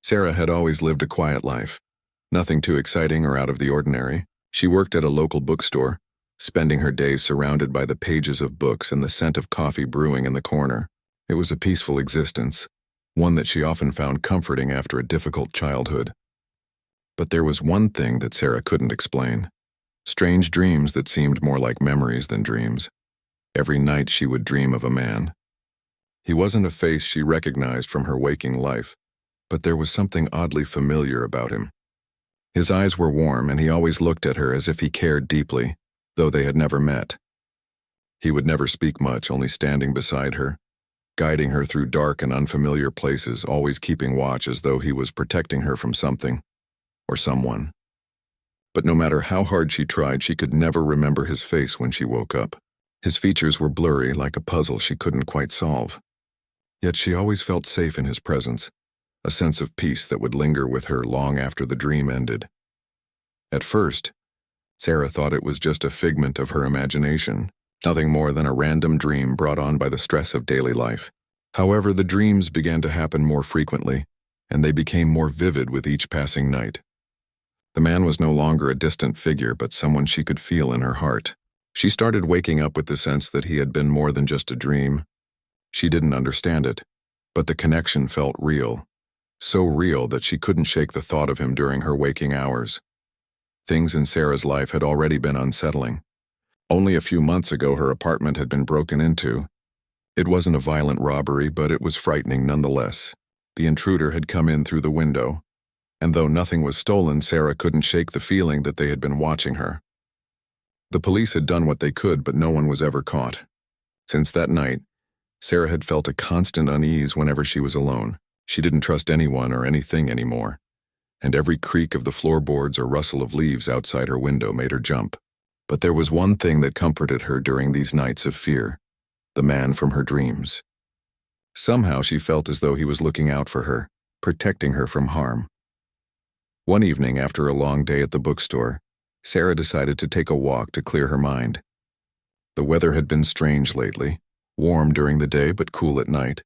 Sarah had always lived a quiet life. Nothing too exciting or out of the ordinary. She worked at a local bookstore, spending her days surrounded by the pages of books and the scent of coffee brewing in the corner. It was a peaceful existence, one that she often found comforting after a difficult childhood. But there was one thing that Sarah couldn't explain. Strange dreams that seemed more like memories than dreams. Every night she would dream of a man. He wasn't a face she recognized from her waking life, but there was something oddly familiar about him. His eyes were warm, and he always looked at her as if he cared deeply, though they had never met. He would never speak much, only standing beside her, guiding her through dark and unfamiliar places, always keeping watch as though he was protecting her from something or someone. But no matter how hard she tried, she could never remember his face when she woke up. His features were blurry, like a puzzle she couldn't quite solve. Yet she always felt safe in his presence, a sense of peace that would linger with her long after the dream ended. At first, Sarah thought it was just a figment of her imagination, nothing more than a random dream brought on by the stress of daily life. However, the dreams began to happen more frequently, and they became more vivid with each passing night. The man was no longer a distant figure, but someone she could feel in her heart. She started waking up with the sense that he had been more than just a dream. She didn't understand it, but the connection felt real. So real that she couldn't shake the thought of him during her waking hours. Things in Sarah's life had already been unsettling. Only a few months ago her apartment had been broken into. It wasn't a violent robbery, but it was frightening nonetheless. The intruder had come in through the window, and though nothing was stolen, Sarah couldn't shake the feeling that they had been watching her. The police had done what they could, but no one was ever caught. Since that night, Sarah had felt a constant unease whenever she was alone. She didn't trust anyone or anything anymore, and every creak of the floorboards or rustle of leaves outside her window made her jump. But there was one thing that comforted her during these nights of fear: the man from her dreams. Somehow she felt as though he was looking out for her, protecting her from harm. One evening, after a long day at the bookstore, Sarah decided to take a walk to clear her mind. The weather had been strange lately, warm during the day but cool at night.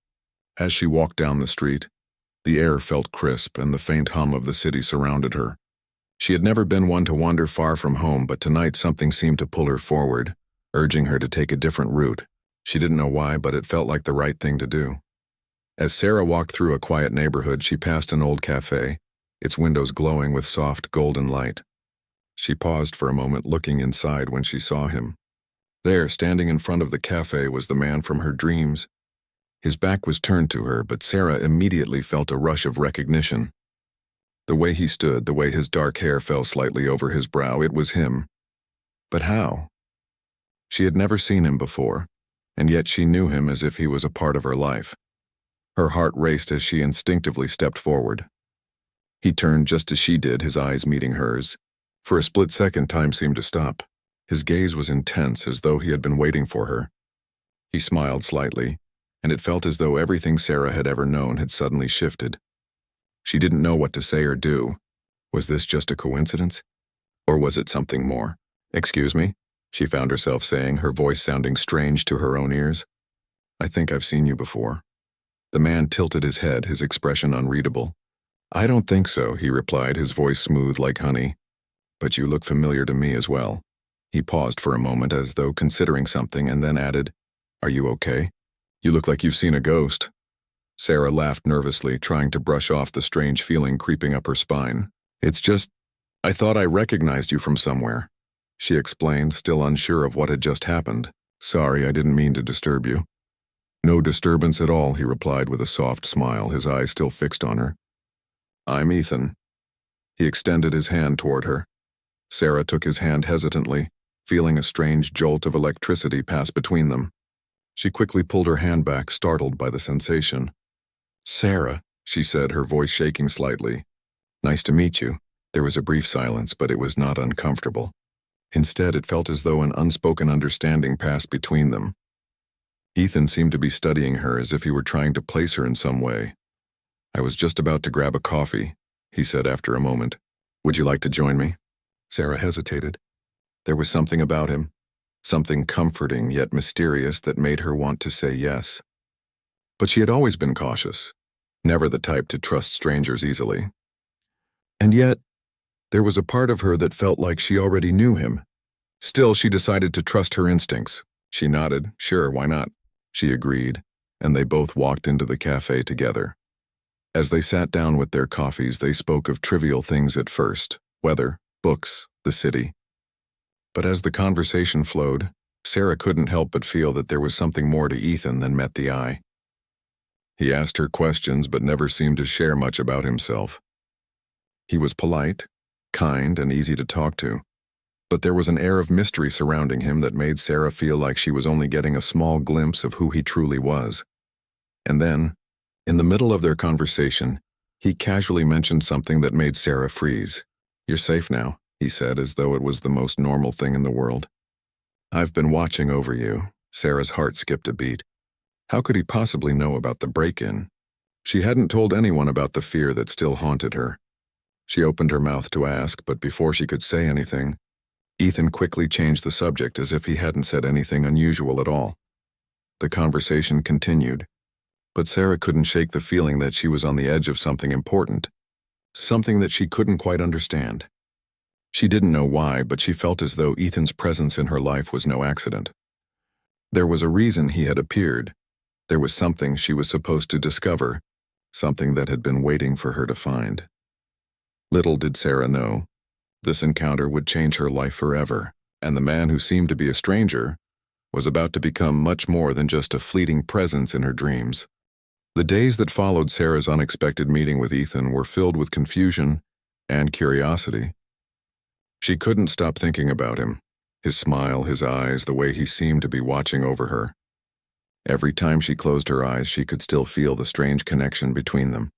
As she walked down the street, the air felt crisp and the faint hum of the city surrounded her. She had never been one to wander far from home, but tonight something seemed to pull her forward, urging her to take a different route. She didn't know why, but it felt like the right thing to do. As Sarah walked through a quiet neighborhood, she passed an old cafe, its windows glowing with soft golden light. She paused for a moment, looking inside when she saw him. There, standing in front of the cafe, was the man from her dreams. His back was turned to her, but Sarah immediately felt a rush of recognition. The way he stood, the way his dark hair fell slightly over his brow, it was him. But how? She had never seen him before, and yet she knew him as if he was a part of her life. Her heart raced as she instinctively stepped forward. He turned just as she did, his eyes meeting hers. For a split second, time seemed to stop. His gaze was intense, as though he had been waiting for her. He smiled slightly, and it felt as though everything Sarah had ever known had suddenly shifted. She didn't know what to say or do. Was this just a coincidence? Or was it something more? "Excuse me," she found herself saying, her voice sounding strange to her own ears. "I think I've seen you before." The man tilted his head, his expression unreadable. "I don't think so," he replied, his voice smooth like honey. "But you look familiar to me as well." He paused for a moment as though considering something and then added, "Are you okay? You look like you've seen a ghost." Sarah laughed nervously, trying to brush off the strange feeling creeping up her spine. "It's just, I thought I recognized you from somewhere," she explained, still unsure of what had just happened. "Sorry, I didn't mean to disturb you." "No disturbance at all," he replied with a soft smile, his eyes still fixed on her. "I'm Ethan." He extended his hand toward her. Sarah took his hand hesitantly, feeling a strange jolt of electricity pass between them. She quickly pulled her hand back, startled by the sensation. "Sarah," she said, her voice shaking slightly. "Nice to meet you." There was a brief silence, but it was not uncomfortable. Instead, it felt as though an unspoken understanding passed between them. Ethan seemed to be studying her as if he were trying to place her in some way. "I was just about to grab a coffee," he said after a moment. "Would you like to join me?" Sarah hesitated. There was something about him, something comforting yet mysterious that made her want to say yes. But she had always been cautious. never the type to trust strangers easily. And yet, there was a part of her that felt like she already knew him. Still, she decided to trust her instincts. She nodded. Sure, why not? She agreed, and they both walked into the cafe together. As they sat down with their coffees, they spoke of trivial things at first: weather, books, the city. But as the conversation flowed, Sarah couldn't help but feel that there was something more to Ethan than met the eye. He asked her questions but never seemed to share much about himself. He was polite, kind, and easy to talk to, but there was an air of mystery surrounding him that made Sarah feel like she was only getting a small glimpse of who he truly was. And then, in the middle of their conversation, he casually mentioned something that made Sarah freeze. "You're safe now," he said, as though it was the most normal thing in the world. "I've been watching over you." Sarah's heart skipped a beat. How could he possibly know about the break-in? She hadn't told anyone about the fear that still haunted her. She opened her mouth to ask, but before she could say anything, Ethan quickly changed the subject as if he hadn't said anything unusual at all. The conversation continued, but Sarah couldn't shake the feeling that she was on the edge of something important, something that she couldn't quite understand. She didn't know why, but she felt as though Ethan's presence in her life was no accident. There was a reason he had appeared. There was something she was supposed to discover, something that had been waiting for her to find. Little did Sarah know, this encounter would change her life forever, and the man who seemed to be a stranger was about to become much more than just a fleeting presence in her dreams. The days that followed Sarah's unexpected meeting with Ethan were filled with confusion and curiosity. She couldn't stop thinking about him, his smile, his eyes, the way he seemed to be watching over her. Every time she closed her eyes, she could still feel the strange connection between them,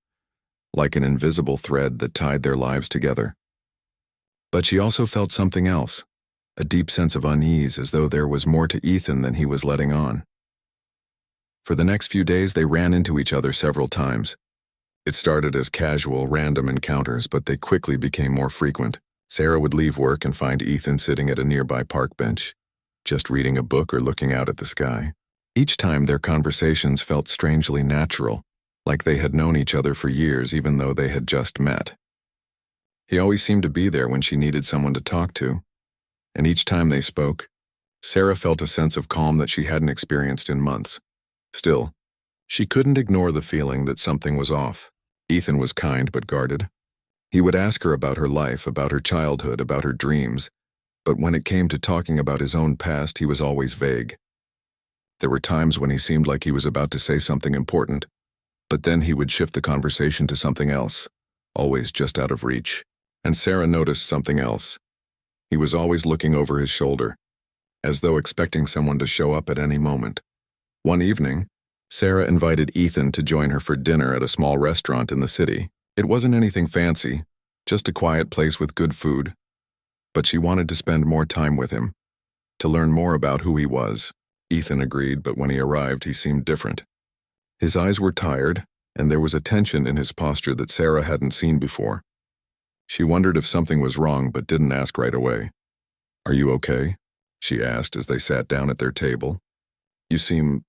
like an invisible thread that tied their lives together. But she also felt something else, a deep sense of unease, as though there was more to Ethan than he was letting on. For the next few days, they ran into each other several times. It started as casual, random encounters, but they quickly became more frequent. Sarah would leave work and find Ethan sitting at a nearby park bench, just reading a book or looking out at the sky. Each time their conversations felt strangely natural, like they had known each other for years even though they had just met. He always seemed to be there when she needed someone to talk to, and each time they spoke, Sarah felt a sense of calm that she hadn't experienced in months. Still, she couldn't ignore the feeling that something was off. Ethan was kind but guarded. He would ask her about her life, about her childhood, about her dreams, but when it came to talking about his own past, he was always vague. There were times when he seemed like he was about to say something important, but then he would shift the conversation to something else, always just out of reach. And Sarah noticed something else. He was always looking over his shoulder, as though expecting someone to show up at any moment. One evening, Sarah invited Ethan to join her for dinner at a small restaurant in the city. It wasn't anything fancy, just a quiet place with good food. But she wanted to spend more time with him, to learn more about who he was. Ethan agreed, but when he arrived, he seemed different. His eyes were tired, and there was a tension in his posture that Sarah hadn't seen before. She wondered if something was wrong, but didn't ask right away. "Are you okay?" she asked as they sat down at their table. "You seem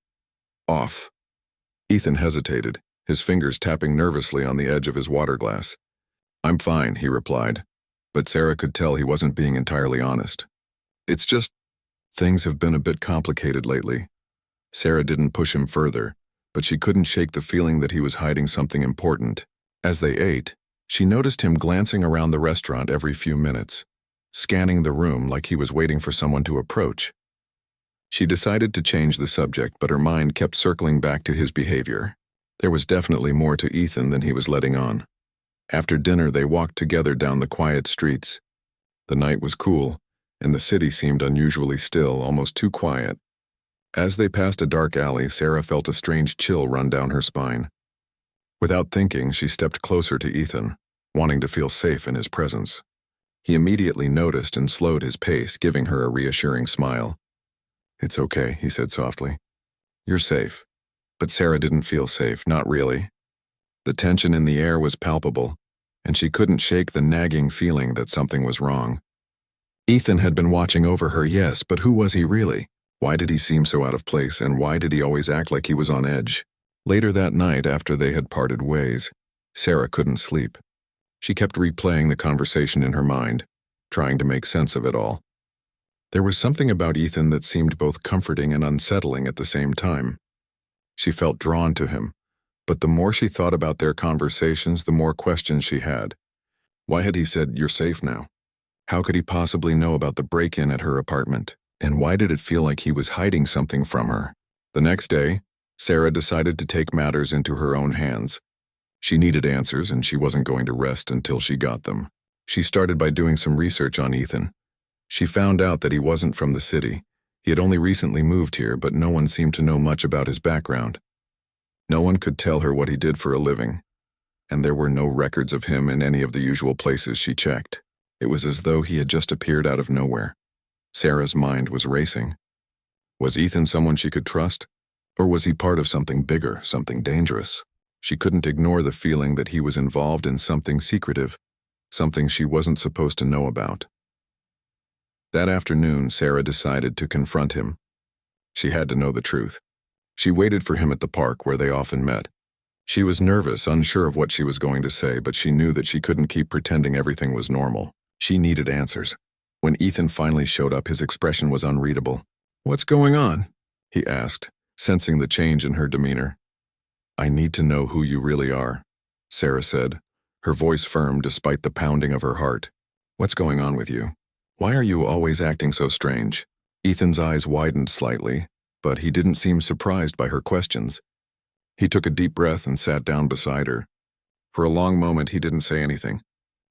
off." Ethan hesitated, his fingers tapping nervously on the edge of his water glass. "I'm fine," he replied, but Sarah could tell he wasn't being entirely honest. "It's just, things have been a bit complicated lately." Sarah didn't push him further, but she couldn't shake the feeling that he was hiding something important. As they ate, she noticed him glancing around the restaurant every few minutes, scanning the room like he was waiting for someone to approach. She decided to change the subject, but her mind kept circling back to his behavior. There was definitely more to Ethan than he was letting on. After dinner, they walked together down the quiet streets. The night was cool, and the city seemed unusually still, almost too quiet. As they passed a dark alley, Sarah felt a strange chill run down her spine. Without thinking, she stepped closer to Ethan, wanting to feel safe in his presence. He immediately noticed and slowed his pace, giving her a reassuring smile. "It's okay," he said softly. "You're safe." But Sarah didn't feel safe, not really. The tension in the air was palpable, and she couldn't shake the nagging feeling that something was wrong. Ethan had been watching over her, yes, but who was he really? Why did he seem so out of place, and why did he always act like he was on edge? Later that night, after they had parted ways, Sarah couldn't sleep. She kept replaying the conversation in her mind, trying to make sense of it all. There was something about Ethan that seemed both comforting and unsettling at the same time. She felt drawn to him, but the more she thought about their conversations, the more questions she had. Why had he said, "You're safe now"? How could he possibly know about the break-in at her apartment? And why did it feel like he was hiding something from her? The next day, Sarah decided to take matters into her own hands. She needed answers, and she wasn't going to rest until she got them. She started by doing some research on Ethan. She found out that he wasn't from the city. He had only recently moved here, but no one seemed to know much about his background. No one could tell her what he did for a living, and there were no records of him in any of the usual places she checked. It was as though he had just appeared out of nowhere. Sarah's mind was racing. Was Ethan someone she could trust? Or was he part of something bigger, something dangerous? She couldn't ignore the feeling that he was involved in something secretive, something she wasn't supposed to know about. That afternoon, Sarah decided to confront him. She had to know the truth. She waited for him at the park where they often met. She was nervous, unsure of what she was going to say, but she knew that she couldn't keep pretending everything was normal. She needed answers. When Ethan finally showed up, his expression was unreadable. "What's going on?" he asked, sensing the change in her demeanor. "I need to know who you really are," Sarah said, her voice firm despite the pounding of her heart. "What's going on with you? Why are you always acting so strange?" Ethan's eyes widened slightly, but he didn't seem surprised by her questions. He took a deep breath and sat down beside her. For a long moment, he didn't say anything.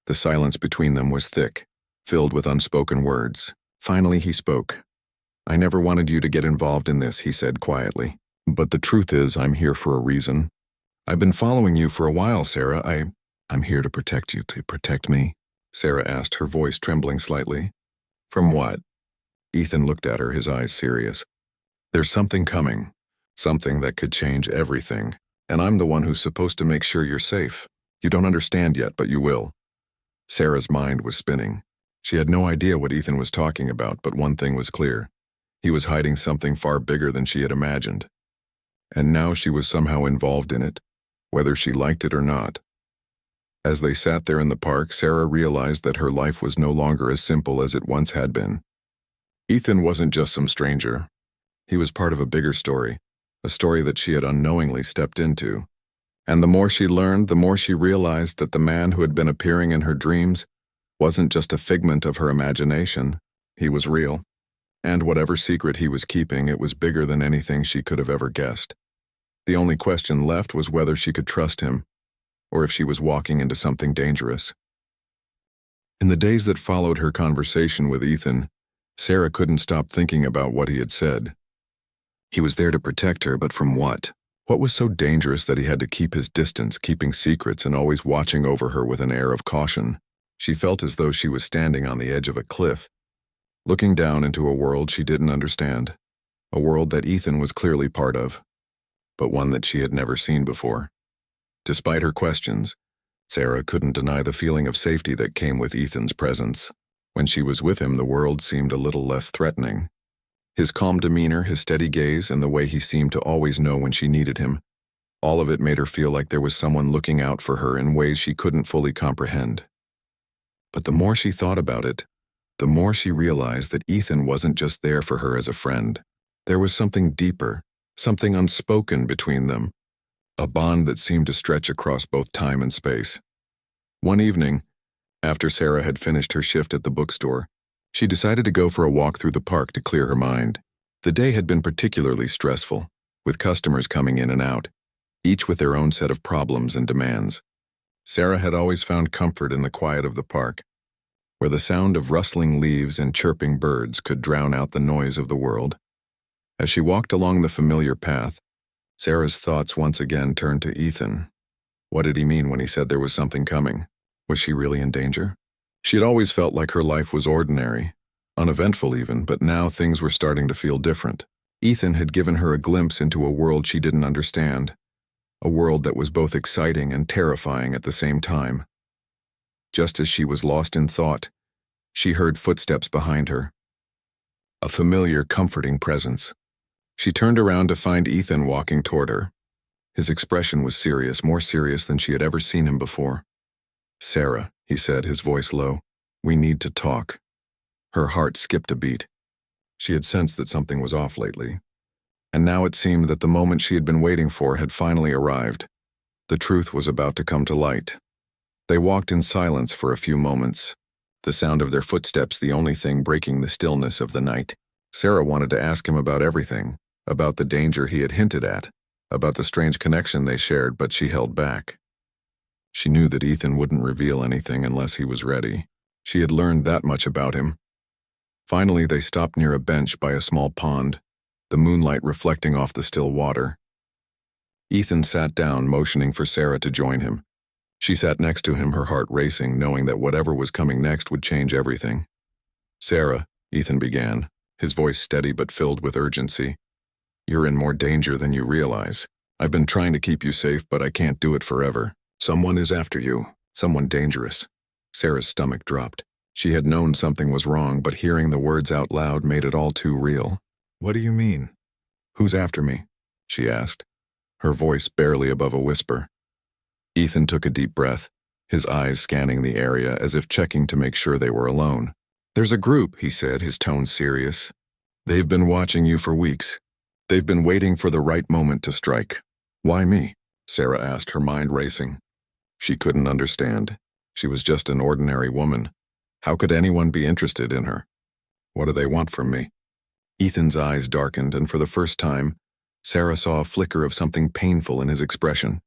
The silence between them was thick, filled with unspoken words. Finally, he spoke. "I never wanted you to get involved in this," he said quietly. "But the truth is, I'm here for a reason. I've been following you for a while, Sarah. I'm here to protect you, to protect me," Sarah asked, her voice trembling slightly. "From what?" Ethan looked at her, his eyes serious. "There's something coming, something that could change everything, and I'm the one who's supposed to make sure you're safe. You don't understand yet, but you will." Sarah's mind was spinning. She had no idea what Ethan was talking about, but one thing was clear. He was hiding something far bigger than she had imagined. And now she was somehow involved in it, whether she liked it or not. As they sat there in the park, Sarah realized that her life was no longer as simple as it once had been. Ethan wasn't just some stranger. He was part of a bigger story, a story that she had unknowingly stepped into. And the more she learned, the more she realized that the man who had been appearing in her dreams wasn't just a figment of her imagination. He was real. And whatever secret he was keeping, it was bigger than anything she could have ever guessed. The only question left was whether she could trust him, or if she was walking into something dangerous. In the days that followed her conversation with Ethan, Sarah couldn't stop thinking about what he had said. He was there to protect her, but from what? What was so dangerous that he had to keep his distance, keeping secrets and always watching over her with an air of caution? She felt as though she was standing on the edge of a cliff, looking down into a world she didn't understand, a world that Ethan was clearly part of, but one that she had never seen before. Despite her questions, Sarah couldn't deny the feeling of safety that came with Ethan's presence. When she was with him, the world seemed a little less threatening. His calm demeanor, his steady gaze, and the way he seemed to always know when she needed him, all of it made her feel like there was someone looking out for her in ways she couldn't fully comprehend. But the more she thought about it, the more she realized that Ethan wasn't just there for her as a friend. There was something deeper, something unspoken between them, a bond that seemed to stretch across both time and space. One evening, after Sarah had finished her shift at the bookstore, she decided to go for a walk through the park to clear her mind. The day had been particularly stressful, with customers coming in and out, each with their own set of problems and demands. Sarah had always found comfort in the quiet of the park, where the sound of rustling leaves and chirping birds could drown out the noise of the world. As she walked along the familiar path, Sarah's thoughts once again turned to Ethan. What did he mean when he said there was something coming? Was she really in danger? She had always felt like her life was ordinary, uneventful even, but now things were starting to feel different. Ethan had given her a glimpse into a world she didn't understand, a world that was both exciting and terrifying at the same time. Just as she was lost in thought, she heard footsteps behind her. A familiar, comforting presence. She turned around to find Ethan walking toward her. His expression was serious, more serious than she had ever seen him before. "Sarah," he said, his voice low, "we need to talk." Her heart skipped a beat. She had sensed that something was off lately, and now it seemed that the moment she had been waiting for had finally arrived. The truth was about to come to light. They walked in silence for a few moments, the sound of their footsteps the only thing breaking the stillness of the night. Sarah wanted to ask him about everything, about the danger he had hinted at, about the strange connection they shared, but she held back. She knew that Ethan wouldn't reveal anything unless he was ready. She had learned that much about him. Finally, they stopped near a bench by a small pond, the moonlight reflecting off the still water. Ethan sat down, motioning for Sarah to join him. She sat next to him, her heart racing, knowing that whatever was coming next would change everything. "Sarah," Ethan began, his voice steady but filled with urgency, "you're in more danger than you realize. I've been trying to keep you safe, but I can't do it forever. Someone is after you, someone dangerous." Sarah's stomach dropped. She had known something was wrong, but hearing the words out loud made it all too real. "What do you mean?" "Who's after me?" she asked, her voice barely above a whisper. Ethan took a deep breath, his eyes scanning the area as if checking to make sure they were alone. "There's a group," he said, his tone serious. "They've been watching you for weeks. They've been waiting for the right moment to strike." "Why me?" Sarah asked, her mind racing. She couldn't understand. She was just an ordinary woman. How could anyone be interested in her? "What do they want from me?" Ethan's eyes darkened, and for the first time, Sarah saw a flicker of something painful in his expression.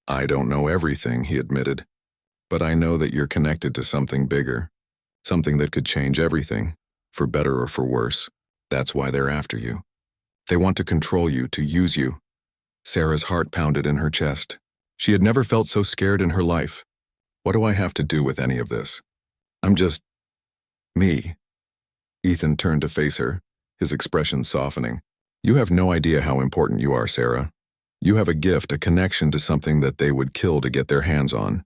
"I don't know everything," he admitted, "but I know that you're connected to something bigger, something that could change everything, for better or for worse. That's why they're after you. They want to control you, to use you." Sarah's heart pounded in her chest. She had never felt so scared in her life. "What do I have to do with any of this? I'm just me." Ethan turned to face her, his expression softening. "You have no idea how important you are, Sarah. You have a gift, a connection to something that they would kill to get their hands on.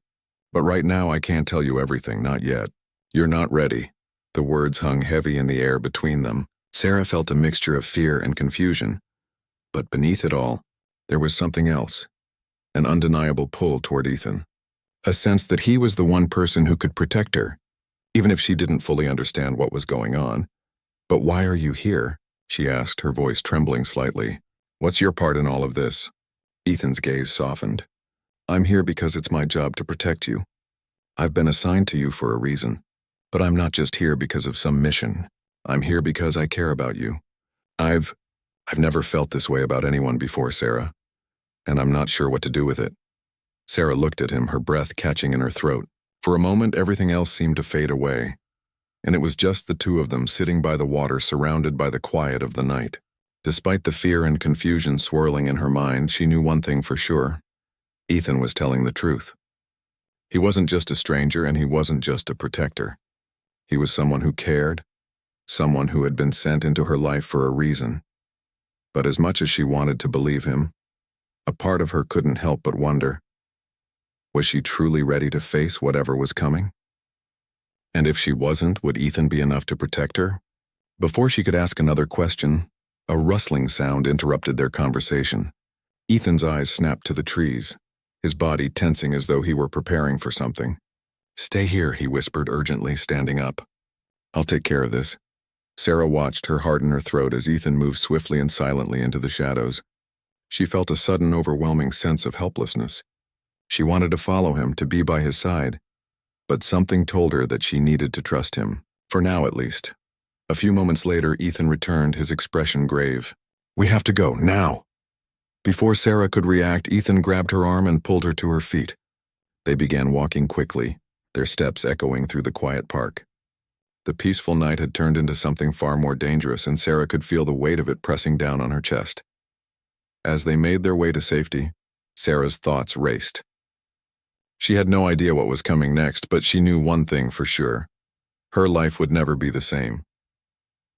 But right now I can't tell you everything, not yet. You're not ready." The words hung heavy in the air between them. Sarah felt a mixture of fear and confusion. But beneath it all, there was something else, an undeniable pull toward Ethan. A sense that he was the one person who could protect her, even if she didn't fully understand what was going on. "But why are you here?" she asked, her voice trembling slightly. "What's your part in all of this?" Ethan's gaze softened. "I'm here because it's my job to protect you. I've been assigned to you for a reason. But I'm not just here because of some mission. I'm here because I care about you. I've never felt this way about anyone before, Sarah, and I'm not sure what to do with it." Sarah looked at him, her breath catching in her throat. For a moment, everything else seemed to fade away, and it was just the two of them sitting by the water, surrounded by the quiet of the night. Despite the fear and confusion swirling in her mind, she knew one thing for sure. Ethan was telling the truth. He wasn't just a stranger, and he wasn't just a protector. He was someone who cared, someone who had been sent into her life for a reason. But as much as she wanted to believe him, a part of her couldn't help but wonder, was she truly ready to face whatever was coming? And if she wasn't, would Ethan be enough to protect her? Before she could ask another question, a rustling sound interrupted their conversation. Ethan's eyes snapped to the trees, his body tensing as though he were preparing for something. "Stay here," he whispered urgently, standing up. "I'll take care of this." Sarah watched, her heart in her throat, as Ethan moved swiftly and silently into the shadows. She felt a sudden, overwhelming sense of helplessness. She wanted to follow him, to be by his side, but something told her that she needed to trust him, for now at least. A few moments later, Ethan returned, his expression grave. "We have to go, now!" Before Sarah could react, Ethan grabbed her arm and pulled her to her feet. They began walking quickly, their steps echoing through the quiet park. The peaceful night had turned into something far more dangerous, and Sarah could feel the weight of it pressing down on her chest. As they made their way to safety, Sarah's thoughts raced. She had no idea what was coming next, but she knew one thing for sure. Her life would never be the same.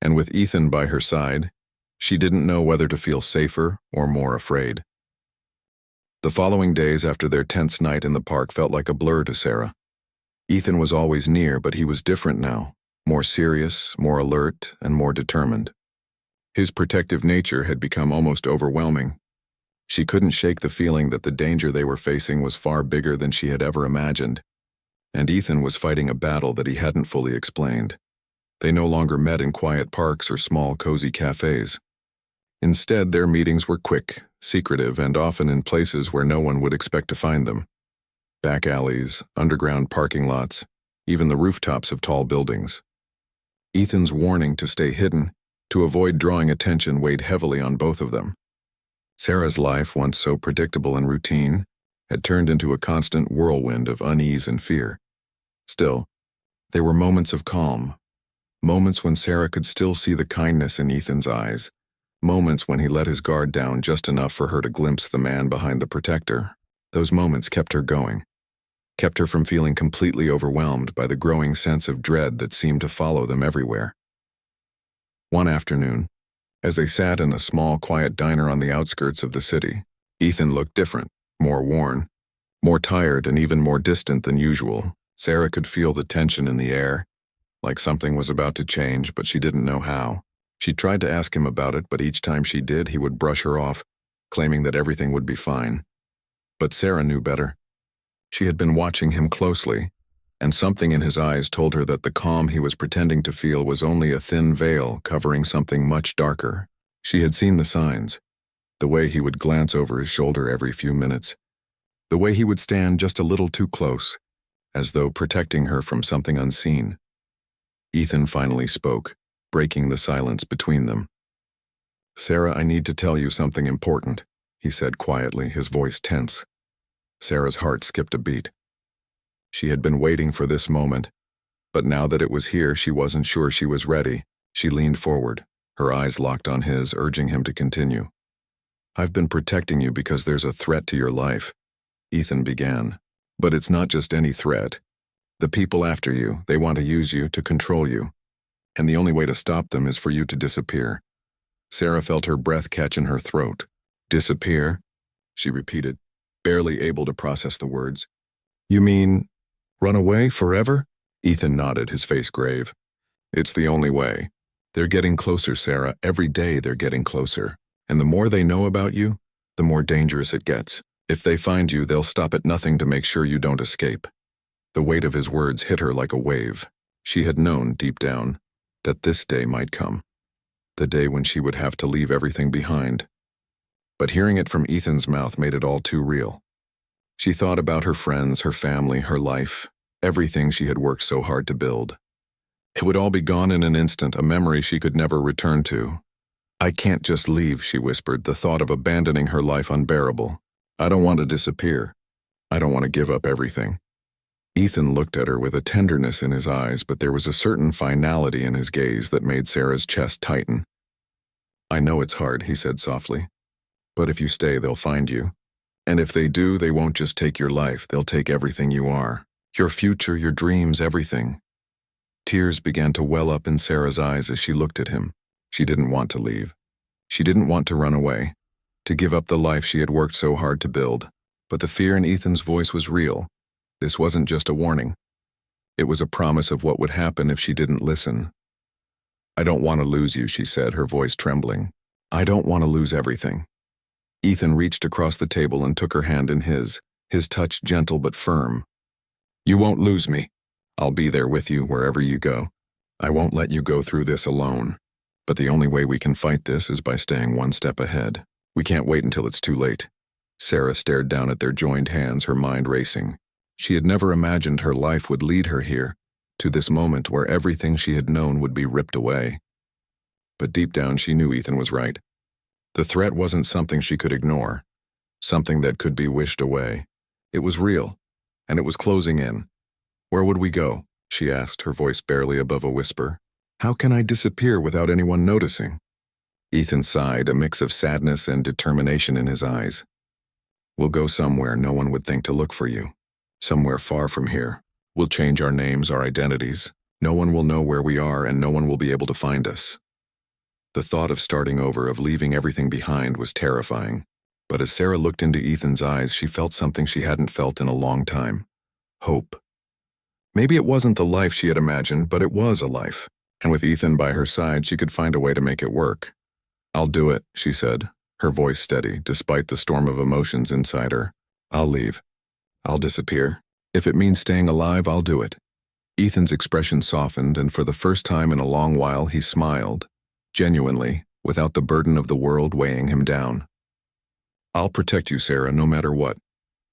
And with Ethan by her side, she didn't know whether to feel safer or more afraid. The following days after their tense night in the park felt like a blur to Sarah. Ethan was always near, but he was different now, more serious, more alert, and more determined. His protective nature had become almost overwhelming. She couldn't shake the feeling that the danger they were facing was far bigger than she had ever imagined. And Ethan was fighting a battle that he hadn't fully explained. They no longer met in quiet parks or small, cozy cafes. Instead, their meetings were quick, secretive, and often in places where no one would expect to find them. Back alleys, underground parking lots, even the rooftops of tall buildings. Ethan's warning to stay hidden, to avoid drawing attention, weighed heavily on both of them. Sarah's life, once so predictable and routine, had turned into a constant whirlwind of unease and fear. Still, there were moments of calm, moments when Sarah could still see the kindness in Ethan's eyes, moments when he let his guard down just enough for her to glimpse the man behind the protector. Those moments kept her going, kept her from feeling completely overwhelmed by the growing sense of dread that seemed to follow them everywhere. One afternoon, as they sat in a small, quiet diner on the outskirts of the city, Ethan looked different, more worn, more tired, and even more distant than usual. Sarah could feel the tension in the air, like something was about to change, but she didn't know how. She tried to ask him about it, but each time she did, he would brush her off, claiming that everything would be fine. But Sarah knew better. She had been watching him closely, and something in his eyes told her that the calm he was pretending to feel was only a thin veil covering something much darker. She had seen the signs, the way he would glance over his shoulder every few minutes, the way he would stand just a little too close, as though protecting her from something unseen. Ethan finally spoke, breaking the silence between them. "Sarah, I need to tell you something important," he said quietly, his voice tense. Sarah's heart skipped a beat. She had been waiting for this moment, but now that it was here, she wasn't sure she was ready. She leaned forward, her eyes locked on his, urging him to continue. "I've been protecting you because there's a threat to your life," Ethan began. "But it's not just any threat. The people after you, they want to use you, to control you. And the only way to stop them is for you to disappear." Sarah felt her breath catch in her throat. "Disappear?" she repeated, barely able to process the words. "You mean, run away forever?" Ethan nodded, his face grave. "It's the only way. They're getting closer, Sarah. Every day they're getting closer. And the more they know about you, the more dangerous it gets. If they find you, they'll stop at nothing to make sure you don't escape." The weight of his words hit her like a wave. She had known, deep down, that this day might come. The day when she would have to leave everything behind. But hearing it from Ethan's mouth made it all too real. She thought about her friends, her family, her life, everything she had worked so hard to build. It would all be gone in an instant, a memory she could never return to. "I can't just leave," she whispered, the thought of abandoning her life unbearable. "I don't want to disappear. I don't want to give up everything." Ethan looked at her with a tenderness in his eyes, but there was a certain finality in his gaze that made Sarah's chest tighten. "I know it's hard," he said softly. "But if you stay, they'll find you. And if they do, they won't just take your life, they'll take everything you are. Your future, your dreams, everything." Tears began to well up in Sarah's eyes as she looked at him. She didn't want to leave. She didn't want to run away, to give up the life she had worked so hard to build. But the fear in Ethan's voice was real. This wasn't just a warning. It was a promise of what would happen if she didn't listen. "I don't want to lose you," she said, her voice trembling. "I don't want to lose everything." Ethan reached across the table and took her hand in his touch gentle but firm. "You won't lose me. I'll be there with you wherever you go. I won't let you go through this alone. But the only way we can fight this is by staying one step ahead. We can't wait until it's too late." Sarah stared down at their joined hands, her mind racing. She had never imagined her life would lead her here, to this moment where everything she had known would be ripped away. But deep down she knew Ethan was right. The threat wasn't something she could ignore, something that could be wished away. It was real, and it was closing in. "Where would we go?" she asked, her voice barely above a whisper. "How can I disappear without anyone noticing?" Ethan sighed, a mix of sadness and determination in his eyes. "We'll go somewhere no one would think to look for you. Somewhere far from here. We'll change our names, our identities. No one will know where we are, and no one will be able to find us." The thought of starting over, of leaving everything behind, was terrifying. But as Sarah looked into Ethan's eyes, she felt something she hadn't felt in a long time. Hope. Maybe it wasn't the life she had imagined, but it was a life. And with Ethan by her side, she could find a way to make it work. "I'll do it," she said, her voice steady despite the storm of emotions inside her. "I'll leave. I'll disappear. If it means staying alive, I'll do it." Ethan's expression softened, and for the first time in a long while he smiled, genuinely, without the burden of the world weighing him down. "I'll protect you, Sarah, no matter what."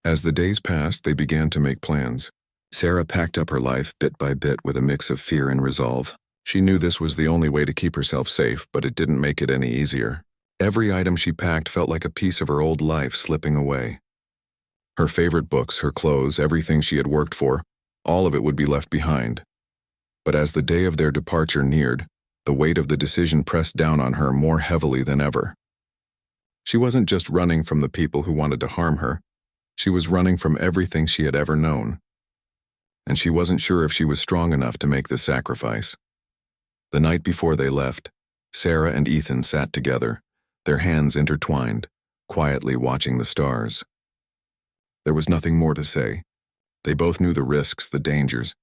As the days passed, they began to make plans. Sarah packed up her life bit by bit with a mix of fear and resolve. She knew this was the only way to keep herself safe, but it didn't make it any easier. Every item she packed felt like a piece of her old life slipping away. Her favorite books, her clothes, everything she had worked for, all of it would be left behind. But as the day of their departure neared, the weight of the decision pressed down on her more heavily than ever. She wasn't just running from the people who wanted to harm her. She was running from everything she had ever known. And she wasn't sure if she was strong enough to make this sacrifice. The night before they left, Sarah and Ethan sat together, their hands intertwined, quietly watching the stars. There was nothing more to say. They both knew the risks, the dangers.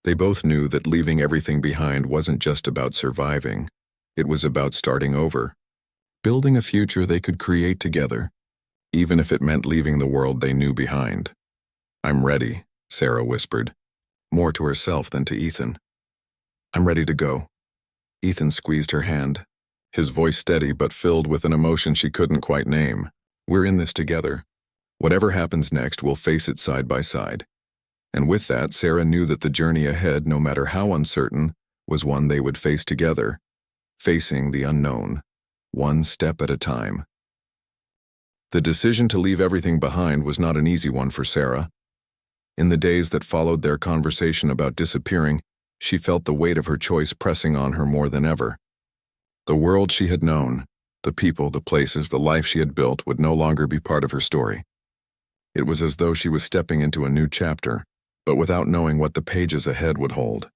They both knew that leaving everything behind wasn't just about surviving. It was about starting over, building a future they could create together, even if it meant leaving the world they knew behind. "I'm ready," Sarah whispered, more to herself than to Ethan. "I'm ready to go." Ethan squeezed her hand, his voice steady but filled with an emotion she couldn't quite name. "We're in this together. Whatever happens next, we'll face it side by side." And with that, Sarah knew that the journey ahead, no matter how uncertain, was one they would face together, facing the unknown, one step at a time. The decision to leave everything behind was not an easy one for Sarah. In the days that followed their conversation about disappearing, she felt the weight of her choice pressing on her more than ever. The world she had known, the people, the places, the life she had built would no longer be part of her story. It was as though she was stepping into a new chapter, but without knowing what the pages ahead would hold.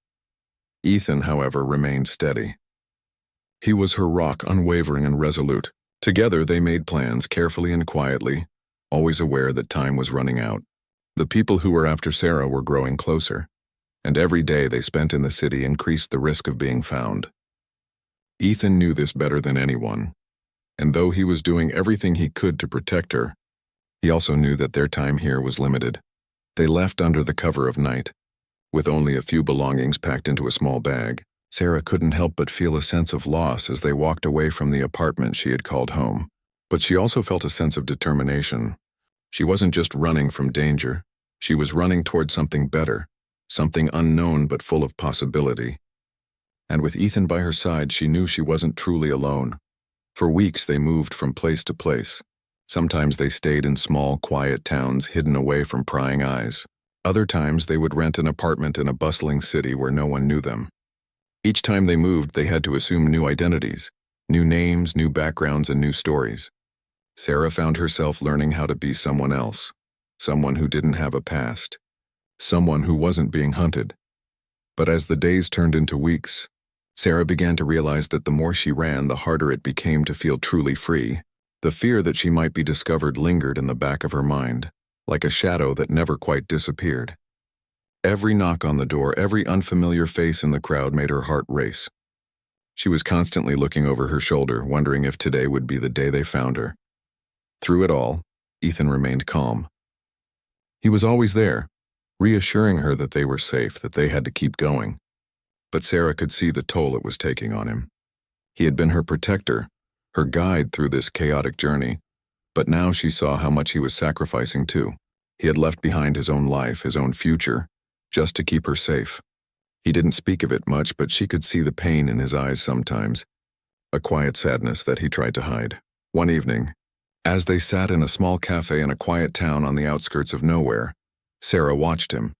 Ethan, however, remained steady. He was her rock, unwavering and resolute. Together they made plans, carefully and quietly, always aware that time was running out. The people who were after Sarah were growing closer, and every day they spent in the city increased the risk of being found. Ethan knew this better than anyone, and though he was doing everything he could to protect her, he also knew that their time here was limited. They left under the cover of night, with only a few belongings packed into a small bag. Sarah couldn't help but feel a sense of loss as they walked away from the apartment she had called home. But she also felt a sense of determination. She wasn't just running from danger. She was running toward something better, something unknown but full of possibility. And with Ethan by her side, she knew she wasn't truly alone. For weeks they moved from place to place. Sometimes they stayed in small, quiet towns hidden away from prying eyes. Other times they would rent an apartment in a bustling city where no one knew them. Each time they moved, they had to assume new identities, new names, new backgrounds, and new stories. Sarah found herself learning how to be someone else, someone who didn't have a past, someone who wasn't being hunted. But as the days turned into weeks, Sarah began to realize that the more she ran, the harder it became to feel truly free. The fear that she might be discovered lingered in the back of her mind, like a shadow that never quite disappeared. Every knock on the door, every unfamiliar face in the crowd made her heart race. She was constantly looking over her shoulder, wondering if today would be the day they found her. Through it all, Ethan remained calm. He was always there, reassuring her that they were safe, that they had to keep going. But Sarah could see the toll it was taking on him. He had been her protector, her guide through this chaotic journey, but now she saw how much he was sacrificing too. He had left behind his own life, his own future, just to keep her safe. He didn't speak of it much, but she could see the pain in his eyes sometimes, a quiet sadness that he tried to hide. One evening, as they sat in a small cafe in a quiet town on the outskirts of nowhere, Sarah watched him.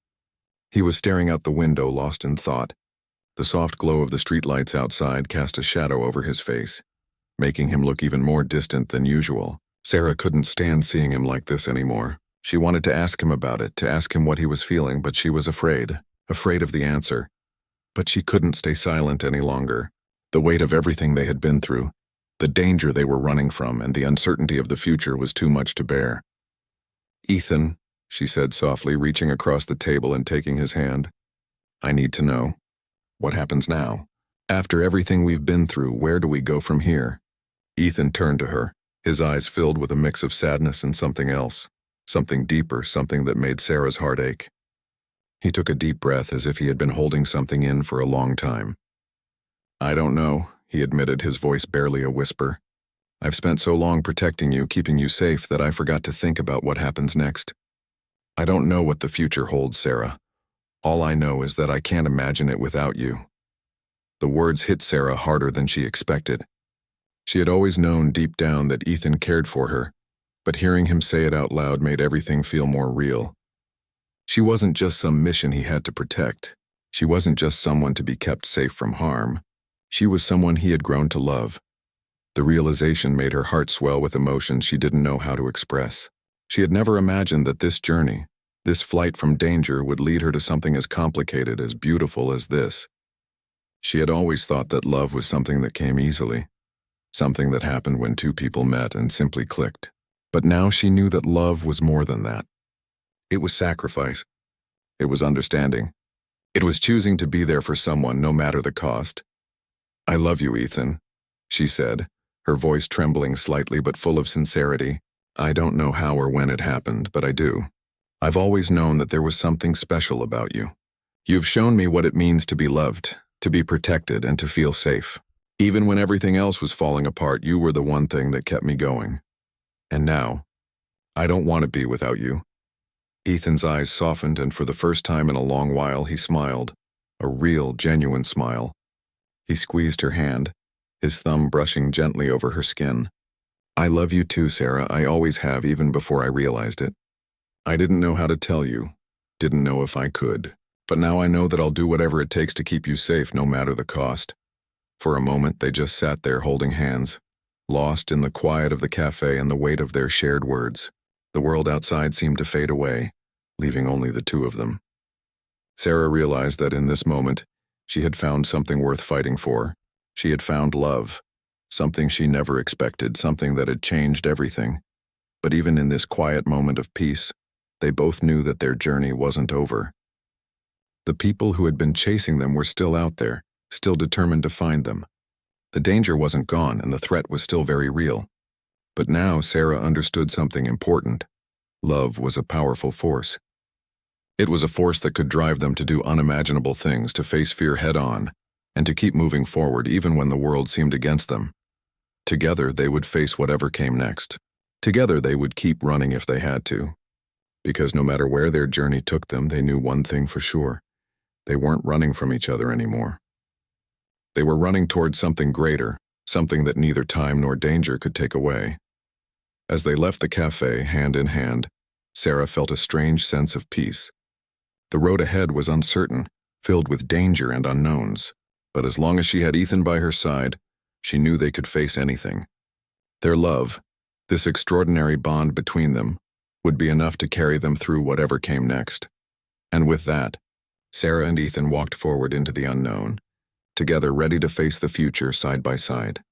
He was staring out the window, lost in thought. The soft glow of the streetlights outside cast a shadow over his face, making him look even more distant than usual. Sarah couldn't stand seeing him like this anymore. She wanted to ask him about it, to ask him what he was feeling, but she was afraid of the answer. But she couldn't stay silent any longer. The weight of everything they had been through, the danger they were running from, and the uncertainty of the future was too much to bear. "Ethan," she said softly, reaching across the table and taking his hand, "I need to know. What happens now? After everything we've been through, where do we go from here?" Ethan turned to her, His eyes filled with a mix of sadness and something else, something deeper, something that made Sarah's heart ache. He took a deep breath as if he had been holding something in for a long time. "I don't know," he admitted, his voice barely a whisper. "I've spent so long protecting you, keeping you safe, that I forgot to think about what happens next. I don't know what the future holds, Sarah. All I know is that I can't imagine it without you." The words hit Sarah harder than she expected. She had always known deep down that Ethan cared for her, but hearing him say it out loud made everything feel more real. She wasn't just some mission he had to protect. She wasn't just someone to be kept safe from harm. She was someone he had grown to love. The realization made her heart swell with emotions she didn't know how to express. She had never imagined that this journey, this flight from danger, would lead her to something as complicated, as beautiful as this. She had always thought that love was something that came easily, something that happened when two people met and simply clicked. But now she knew that love was more than that. It was sacrifice. It was understanding. It was choosing to be there for someone, no matter the cost. "I love you, Ethan," she said, her voice trembling slightly but full of sincerity. "I don't know how or when it happened, but I do. I've always known that there was something special about you. You've shown me what it means to be loved, to be protected, and to feel safe. Even when everything else was falling apart, you were the one thing that kept me going. And now, I don't want to be without you." Ethan's eyes softened, and for the first time in a long while he smiled, a real, genuine smile. He squeezed her hand, his thumb brushing gently over her skin. "I love you too, Sarah. I always have, even before I realized it. I didn't know how to tell you, didn't know if I could. But now I know that I'll do whatever it takes to keep you safe, no matter the cost." For a moment they just sat there holding hands, lost in the quiet of the cafe and the weight of their shared words. The world outside seemed to fade away, leaving only the two of them. Sarah realized that in this moment, she had found something worth fighting for. She had found love, something she never expected, something that had changed everything. But even in this quiet moment of peace, they both knew that their journey wasn't over. The people who had been chasing them were still out there, still determined to find them. The danger wasn't gone, and the threat was still very real. But now Sarah understood something important. Love was a powerful force. It was a force that could drive them to do unimaginable things, to face fear head-on, and to keep moving forward even when the world seemed against them. Together they would face whatever came next. Together they would keep running if they had to. Because no matter where their journey took them, they knew one thing for sure. They weren't running from each other anymore. They were running towards something greater, something that neither time nor danger could take away. As they left the cafe, hand in hand, Sarah felt a strange sense of peace. The road ahead was uncertain, filled with danger and unknowns, but as long as she had Ethan by her side, she knew they could face anything. Their love, this extraordinary bond between them, would be enough to carry them through whatever came next. And with that, Sarah and Ethan walked forward into the unknown, together ready to face the future side by side.